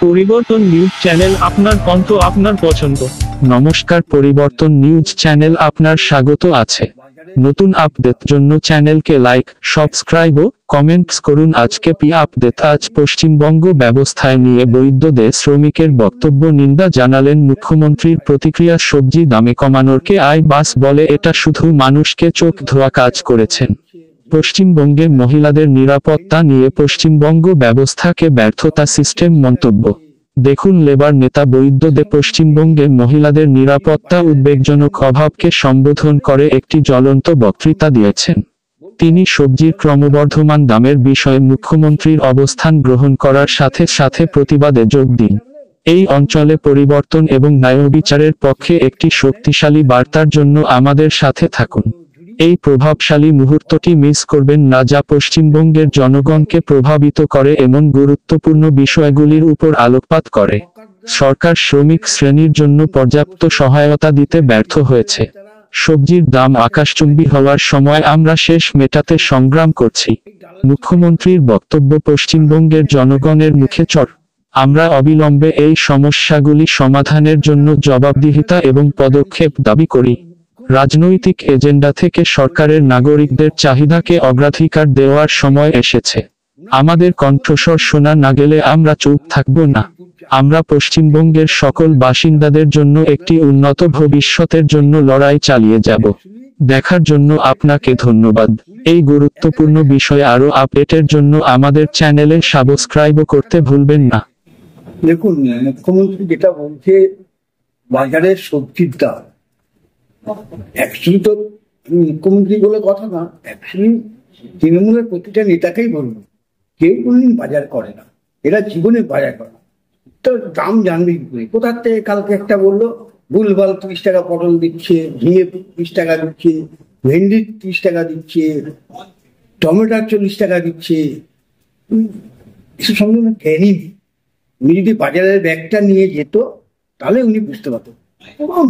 পরিবর্তন news channel, আপনার কণ্ঠ, আপনার পছন্দ। নমস্কার, পরিবর্তন নিউজ চ্যানেল আপনার স্বাগত আছে। নতুন আপডেট জন্য চ্যানেলকে লাইক, সাবস্ক্রাইব ও কমেন্টস করুন। আজকে আপডেট। আজ পশ্চিমবঙ্গ ব্যবস্থায় নিয়ে বৈদ্যুতিক শ্রমিকের বক্তব্য নিন্দা জানালেন মুখ্যমন্ত্রীর প্রতিক্রিয়া। সবজি দামে কমানোরকে বাস বলে, এটা শুধু মানুষকে চোখ ধোয়া কাজ করেছেন। পশ্চিমবঙ্গের মহিলাদের নিরাপত্তা নিয়ে পশ্চিমবঙ্গ ব্যবস্থাকে ব্যর্থতা সিস্টেম মন্তব্য। দেখুন, লেবার নেতা বৈদ্যুতিক পশ্চিমবঙ্গের মহিলাদের নিরাপত্তা উদ্বেগজনক অভাবকে সম্বোধন করে একটি জ্বলন্ত বক্তৃতা দিয়েছেন। তিনি সবজির ক্রমবর্ধমান দামের বিষয়ে মুখ্যমন্ত্রীর অবস্থান গ্রহণ করার সাথে সাথে প্রতিবাদে যোগ দিন। এই অঞ্চলে পরিবর্তন এবং ন্যায়বিচারের পক্ষে একটি শক্তিশালী বার্তার জন্য আমাদের সাথে থাকুন। এই প্রভাবশালী মুহূর্তটি মিস করবেন না, যা পশ্চিমবঙ্গের জনগণকে প্রভাবিত করে এমন গুরুত্বপূর্ণ বিষয়গুলির উপর আলোকপাত করে। সরকার শ্রমিক শ্রেণীর জন্য পর্যাপ্ত সহায়তা দিতে ব্যর্থ হয়েছে। সবজির দাম আকাশচুম্বী হওয়ার সময় আমরা শেষ মেটাতে সংগ্রাম করছি। মুখ্যমন্ত্রীর বক্তব্য পশ্চিমবঙ্গের জনগণের মুখে চড়। আমরা অবিলম্বে এই সমস্যাগুলি সমাধানের জন্য জবাবদিহিতা এবং পদক্ষেপ দাবি করি। রাজনৈতিক এজেন্ডা থেকে সরকারের নাগরিকদের চাহিদাকে অগ্রাধিকার দেওয়ার সময় এসেছে। আমাদের কণ্ঠস্বর শোনা না গেলে আমরা চুপ থাকব না। আমরা পশ্চিমবঙ্গের সকল বাসিন্দাদের জন্য একটি উন্নত ভবিষ্যতের জন্য লড়াই চালিয়ে যাব। দেখার জন্য আপনাকে ধন্যবাদ। এই গুরুত্বপূর্ণ বিষয়ে আরো আপডেটের জন্য আমাদের চ্যানেলে সাবস্ক্রাইব করতে ভুলবেন না। দেখুন, মুখ্যমন্ত্রী যেটা বলছে, বাজারের সবজির দাম অ্যাকচুয়ালি তো মুখ্যমন্ত্রী বলে কথা না, অ্যাকচুয়ালি তৃণমূলের প্রতিটা নেতাকেই বলবো, কেউ কোনদিন বাজার করে না। এরা জীবনে বাজার করে না, তো দাম জানবি কোথার থেকে। কালকে একটা বললো ভুলভাল 30 টাকা পটল দিচ্ছে, ঝিঙে 30 টাকা দিচ্ছে, ভেন্ডি 30 টাকা দিচ্ছে, টমেটো 40 টাকা দিচ্ছে। এসব সঙ্গে জ্ঞানী। উনি যদি বাজারের ব্যাগটা নিয়ে যেত তাহলে উনি বুঝতে পারতেন।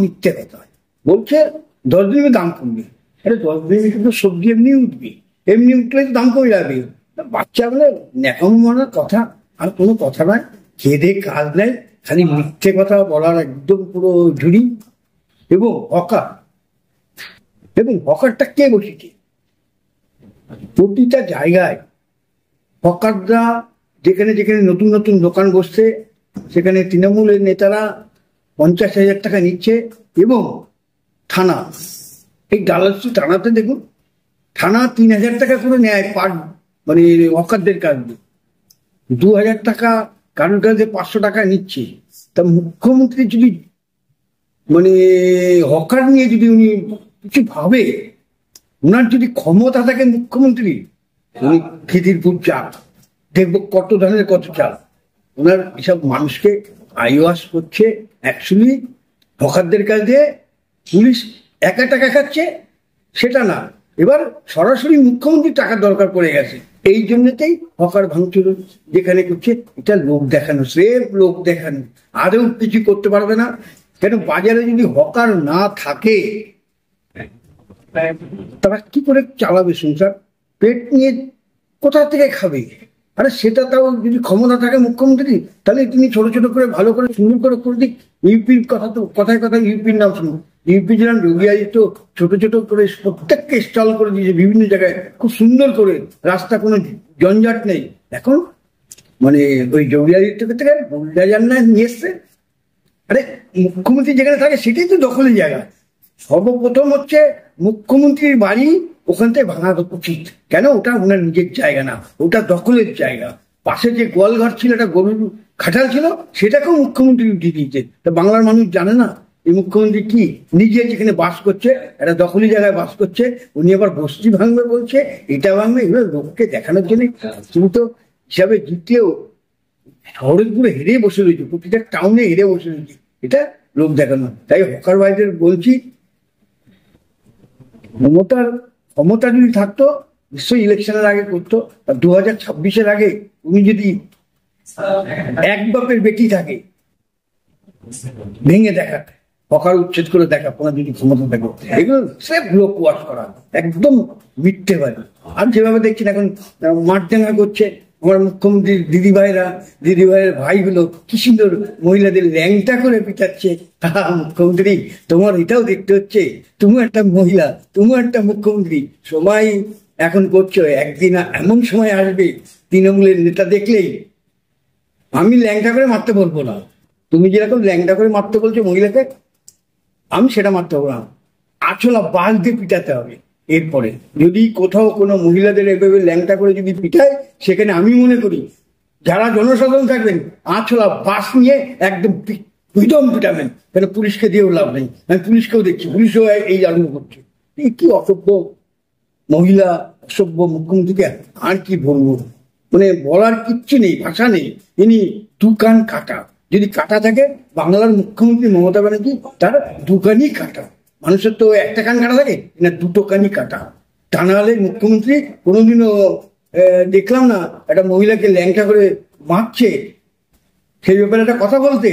মিথ্যে কথা বলছে 10 দিনে দাম কমবে। আরে 10 দিনে কিন্তু সবজি এমনি উঠবে, এমনি উঠলে দাম কমে যাবে। বাচ্চা বলে ন্যাকামো মারার কথা, আর কোনো কথা নয়। খেদে কাজ নেয়, খালি মিথ্যে কথা বলার একদম পুরো ঝুড়ি। এবং হকারটা কে বসেছে প্রতিটা জায়গায়? হকাররা যেখানে যেখানে নতুন নতুন দোকান বসছে, সেখানে তৃণমূলের নেতারা 50,000 টাকা নিচ্ছে। এবং থানা, এই ডালাসি থানাতে দেখুন, থানা 3,000 টাকা করে নেয় পার, মানে হকারদের কাছ দিয়ে 2,000 টাকা, কারোর কাছে 500 টাকা নিচ্ছে। তা মুখ্যমন্ত্রী যদি মানে হকার নিয়ে যদি উনি কিছু ভাবে, ওনার যদি ক্ষমতা থাকে মুখ্যমন্ত্রী, উনি খিদিরপুর চাল দেখবো কত ধরনের কত চাল। ওনার এসব মানুষকে আইওয়াস করছে। অ্যাকচুয়ালি হকারদের কাছ দিয়ে পুলিশ একা টাকা খাচ্ছে সেটা না, এবার সরাসরি মুখ্যমন্ত্রী টাকার দরকার পড়ে গেছে। এই জন্যতেই হকার ভাঙচুর যেখানে করছে, এটা লোক দেখানো, স্রেফ লোক দেখানো, আদৌ কিছু করতে পারবে না। কেন বাজারে যদি হকার না থাকে তারা কি করে চালাবে সংসার? পেট নিয়ে কোথা থেকে খাবে? আরে সেটা তাও যদি ক্ষমতা থাকে মুখ্যমন্ত্রী, তাহলে তিনি ছোট ছোট করে ভালো করে সুন্দর করে দিক। ইউপির কথা তো কথায় কথায় ইউপির নাম শুনুন। ইউপি যেরকম যোগী আদিত্য ছোট ছোট করে প্রত্যেককে স্টল করে দিয়েছে বিভিন্ন জায়গায়, খুব সুন্দর করে, রাস্তা কোনো জঞ্জাট নেই। এখন মানে ওই যোগী আদিত্যকে থেকে বুলডোজার না নিয়ে এসছে। আরে মুখ্যমন্ত্রী যেখানে থাকে সেটাই তো দখলের জায়গা। সর্বপ্রথম হচ্ছে মুখ্যমন্ত্রীর বাড়ি, ওখান থেকে ভাঙা উচিত। কেন? ওটা ওনার নিজের জায়গা না, ওটা দখলের জায়গা। পাশে যে গোয়ালঘর ছিল, একটা গরুর খাটাল ছিল, সেটাকেও মুখ্যমন্ত্রী উঠিয়ে দিয়েছে। তা বাংলার মানুষ জানে না এই মুখ্যমন্ত্রী কি নিজে যেখানে বাস করছে, একটা দখলি জায়গায় বাস করছে, উনি আবার বস্তি ভাঙবে বলছে, এটা ভাঙবে। এগুলো লোককে দেখানোর জন্য। তুমি তো হিসাবে জিতেও শহরের পুরো হেরে বসে রয়েছে, প্রতিটা টাউনে হেরে বসে রয়েছে, এটা লোক দেখানো। তাই হকার ভাইদের বলছি, ক্ষমতা যদি থাকতো নিশ্চয়ই ইলেকশনের আগে করতো। 2026-এর আগে উনি যদি এক বাপের বেটি থাকে, ভেঙে দেখা, হকার উচ্ছেদ করে দেখা, ওনার যদি ক্ষমতা থাকে। এগুলো স্রেফ লোক ওয়াশ করা, একদম মিথ্যে বাড়ি। আর যেভাবে দেখছেন এখন মাঠ দেখা করছে, আমার মুখ্যমন্ত্রীর দিদিভাইয়ের ভাইগুলো কি সুন্দর মহিলাদের ল্যাংটা করে পিটাচ্ছে। মুখ্যমন্ত্রী, তোমার এটাও দেখতে হচ্ছে, তুমি একটা মহিলা, তুমি একটা মুখ্যমন্ত্রী, সময় এখন করছো, একদিন এমন সময় আসবে তৃণমূলের নেতা দেখলেই, আমি ল্যাংটা করে মারতে বলবো না, তুমি যেরকম ল্যাংটা করে মারতে বলছো মহিলাকে, আমি সেটা মারতে পারবো না, আঁচলা বাস দিয়ে পিটাতে হবে। এরপরে যদি কোথাও কোনো মহিলাদের এভাবে ল্যাংটা করে যদি পিটায়, সেখানে আমি মনে করি যারা জনসাধারণ থাকবেন আঁচলা বাস নিয়ে একদম বিদম পিটাবেন, কেন পুলিশকে দিয়েও লাভ নেই। আমি পুলিশকেও দেখছি, পুলিশও এই আরম্ভ করছে। কি অসভ্য মহিলা, অসভ্য মুখ্যমন্ত্রীকে আর কি বলবো, মানে বলার কিচ্ছু নেই, ভাষা নেই। ইনি দুকান কাটা, যদি কাটা থাকে বাংলার মুখ্যমন্ত্রী মমতা ব্যানার্জি তার দুকানই কাটা। মানুষের তো একটা কান কাটা থাকে না, দুটো কানই কাটা। তা নাহলে মুখ্যমন্ত্রী কোনোদিনও দেখলাম না একটা মহিলাকে ল্যাংটা করে মারছে, সেই ব্যাপারে একটা কথা বলতে।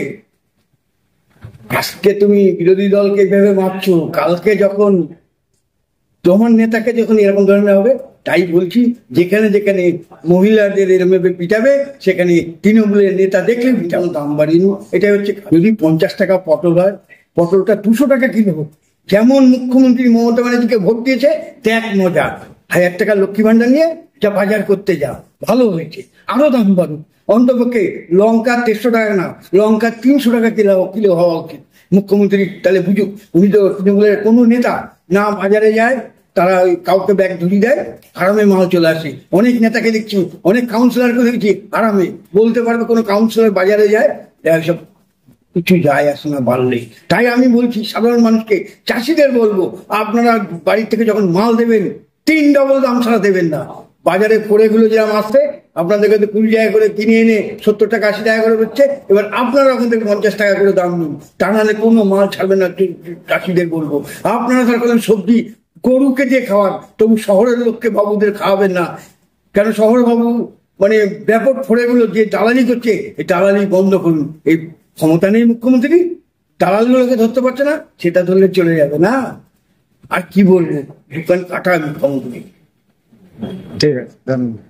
আজকে তুমি বিরোধী দলকে এইভাবে মারছো, কালকে যখন তোমার নেতাকে যখন এরকম ধরনের হবে, তাই বলছি যেখানে যেখানে মহিলাদের এরকম পিটাবে সেখানে তৃণমূলের নেতা দেখলে পিটানো দাম বাড়িয়ে নেব। এটাই হচ্ছে, যদি 50 টাকা পটল হয়, পটলটা 200 টাকা কিলো হোক। যেমন মুখ্যমন্ত্রী মমতা ব্যানার্জিকে ভোট দিয়েছে দেখ মজা, 1000 টাকা লক্ষ্মী ভান্ডার নিয়ে যা বাজার করতে যা, ভালো হয়েছে, আরো দাম বাড়ুক। অন্তপক্ষে লঙ্কা 150 টাকা না, লঙ্কা 300 টাকা কিলো হওয়া উচিত। মুখ্যমন্ত্রী তাহলে বুঝুক, উনি তো তৃণমূলের কোনো নেতা না বাজারে যায়, তারা ওই কাউকে ব্যাগ ধরিয়ে দেয়, আরামে মাল চলে আসে। অনেক নেতাকে দেখছি, অনেক কাউন্সিলরকে দেখছি আরামে, বলতে পারবে কোনো কাউন্সিলর বাজারে যায়, সব কিছু যায় আসে না বাড়লেই। তাই আমি বলছি সাধারণ মানুষকে, চাষিদের বলবো, আপনারা বাড়ির থেকে যখন মাল দেবেন 3 ডবল দাম ছাড়া দেবেন না। বাজারে ফোড়েগুলো যেরকম আসছে, আপনাদের কাছে 20 টাকা করে কিনে এনে 70 টাকা 80 টাকা করে হচ্ছে, এবার আপনারা ওখান থেকে 50 টাকা করে দাম নিন, তা নাহলে কোনো মাল ছাড়বেন না। চাষিদের বলবো, আপনারা তার কথা সবজি গরুকে দিয়ে খাওয়ান, তবু শহরের লোককে বাবুদের খাওয়াবেন না। কেন শহর বাবু মানে ব্যাপক ফোড়েগুলো যে দালালি করছে, এই দালালি বন্ধ করুন। এই ক্ষমতা নেই মুখ্যমন্ত্রী, দালালগুলোকে ধরতে পারছে না, সেটা ধরলে চলে যাবে না। আর কি বলবো, দোকান কাটা মুখ্যমন্ত্রী। ঠিক আছে, ধন্যবাদ।